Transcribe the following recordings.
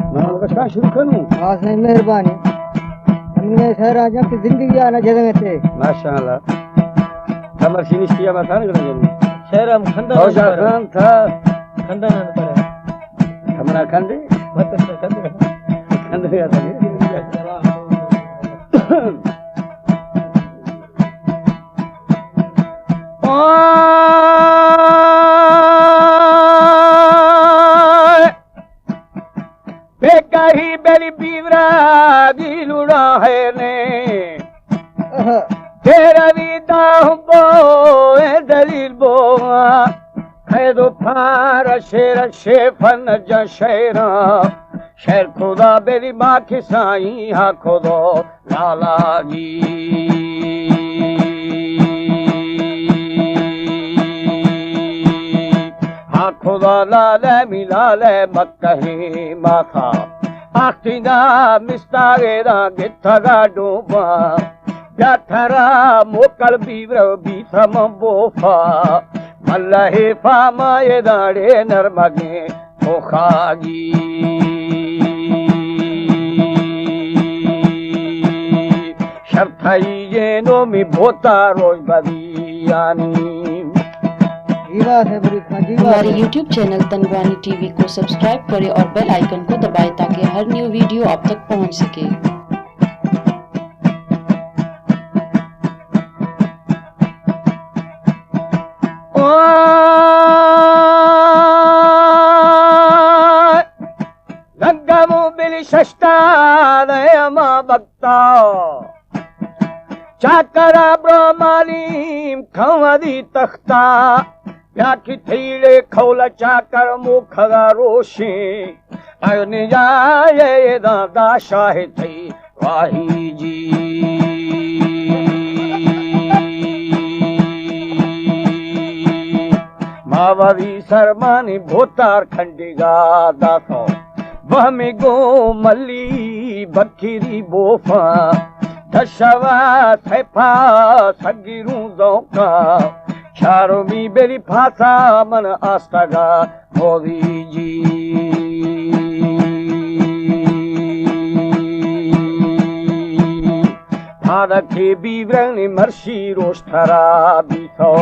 कशा शुरू करूं? हाँ साईं मेहरबानी। हमने शहर आजा की जिंदगी आना जगह थे माशाअल्लाह। कमर फिनिश किया बता ना जरूर। शहर हम खंदा खान था खंदा ना पर हमारा खंडे मत खंदे खंडे या था बेकही बेली बीवरा गिलुड़ा है ने तेरा विदा बो ए दलील बो खैदो फार शेर शेफन जा शेरा शेर खुदा बेली माँ की साई हा खुदो लाला जी हा खुदा लाले मिलाले मक्कही माथा आखिना मिस्तागेरा गिथगा डूबा याथरा मोकल बीव्र बीथम बोफा मल्लहे फामा ये दाड़े नरमगे ओखागी शर्थई ये नो मी भोता रोज बदियानी। हमारे YouTube चैनल तनवानी टीवी को सब्सक्राइब करें और बेल आइकन को दबाएं ताकि हर न्यू वीडियो आप तक पहुंच सके। चाकरा ब्रह्मालीम खवदी तख्ता याकी थीले खौला चाकर मुखगा रोशे अने जाए दादा शाह थी वाही जी मावरी सरमानी भोतार खंडिगा दासो बहमे गो मल्ली बखीरी बोफा दशवा थैफा सगिरू दौका चारों मी बेरी फासा मन आस्तागा मोदी जी फादा के बीवरंग मर्शी रोष्ठरा बीथो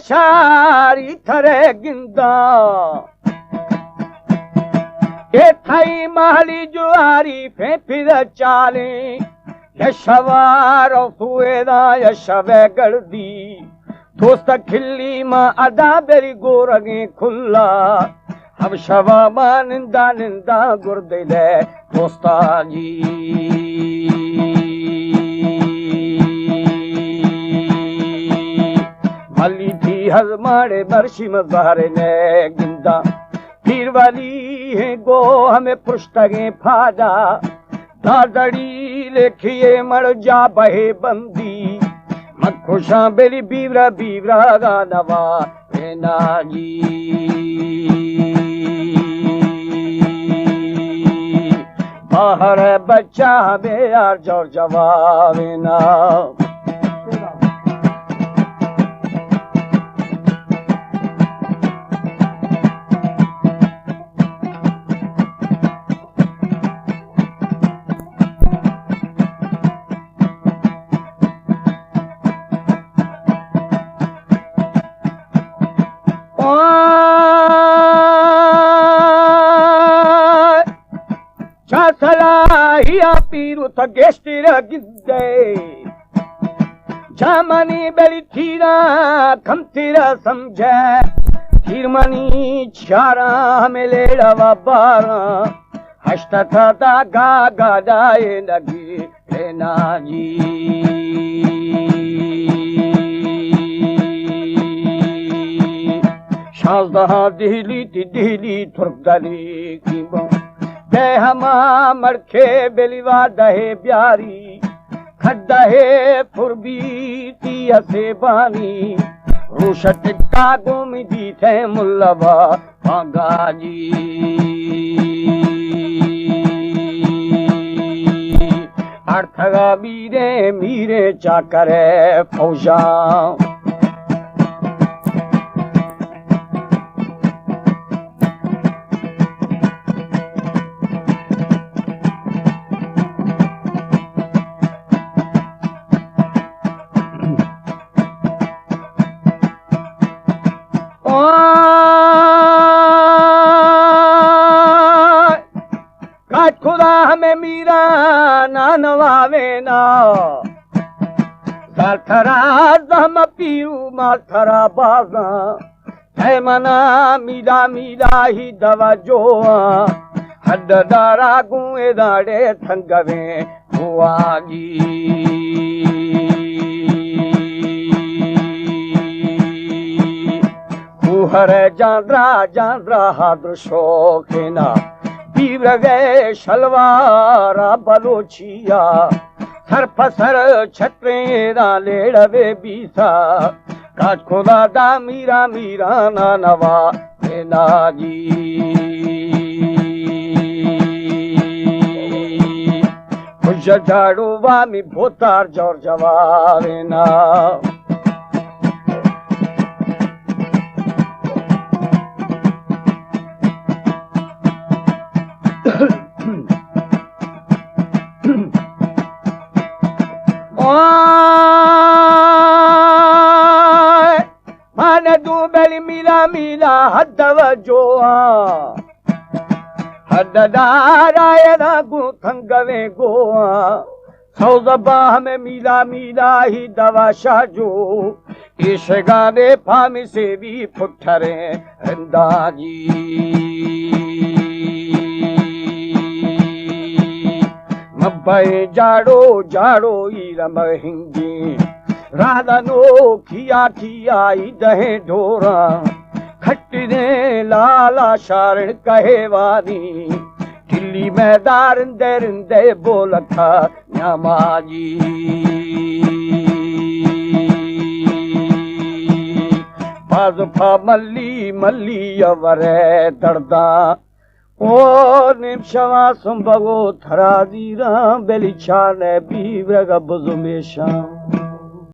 शारी थरे गिंदा ए थाई महली जुआरी फेफिर चाले यशवार सुएदा यशवे गड़दी दोस्त खिल्ली मां अदा बेरी गोरगे खुल्ला हम शवा मां निंदा निंदा गुर्दे दे दोस्ता जी मली थी हजमाड़े बरशी मजारे ने गिंदा पीर वाली है गो हमें पुष्टगे फादा दादड़ी लेखिए मर जा बहे बंदी मत खुशा बेरी बीवरा बीवरा गानवा ना जी बाहर बच्चा हमें यार जोर जवाब ना सलाहिया पीरू था गेस्टिर गिद्दे जामनी बेली थीरा खमतीरा समझे खीरमनी चारा हमें लेड़वा बारा हश्ता था दागा गादाए लगी लेना जी शाजदहा दिली तुर्गली की हमा मरखे बेलीवा दहे ब्यारी खड दहे फुरबीती हसे बानी रूश टिक्का गुम दी थे मुल्लवा भागा जी अर्थगा मीरे मीरे चाकरे फौजा खुदा हमें मीरा ना नवावे ना साथरा दम पीरू माथरा बाजा है मना मीरा मीरा ही दवा जो हद दारा गुए दाड़े थंगवे हुआगी कुहर जांद्रा जांद्रा हाद्र शोखेना पीर गए शलवारा बलोचिया सर फसर छत्रेरा लेड़वे बीसा काट खुदा दा मीरा मीरा ना नवा ना जी खुश झाड़ू वामी भोतार जोर जवारे ना माने दू बेली मीला मीला हदव जो हददाराय गु थंगवे गोआ सौजबा हमें मीला मीला ही दवा शाजो इस गाने फामी से भी फुटरे अंदाजी मब्बे जाड़ो जाड़ो ईरम हिंगी राधनो खिया खिया दहे ढोरा खट्टने लाला शारण कहे वानी टिल्ली में दारिंदे रिंदे बोल था न्यामाजी बाजुफा मल्ली मल्ली अवरे दर्दा ओ निमशवा सुंबगो थरा दीरा बेलिछा ने बीव्रग बुजुमेशा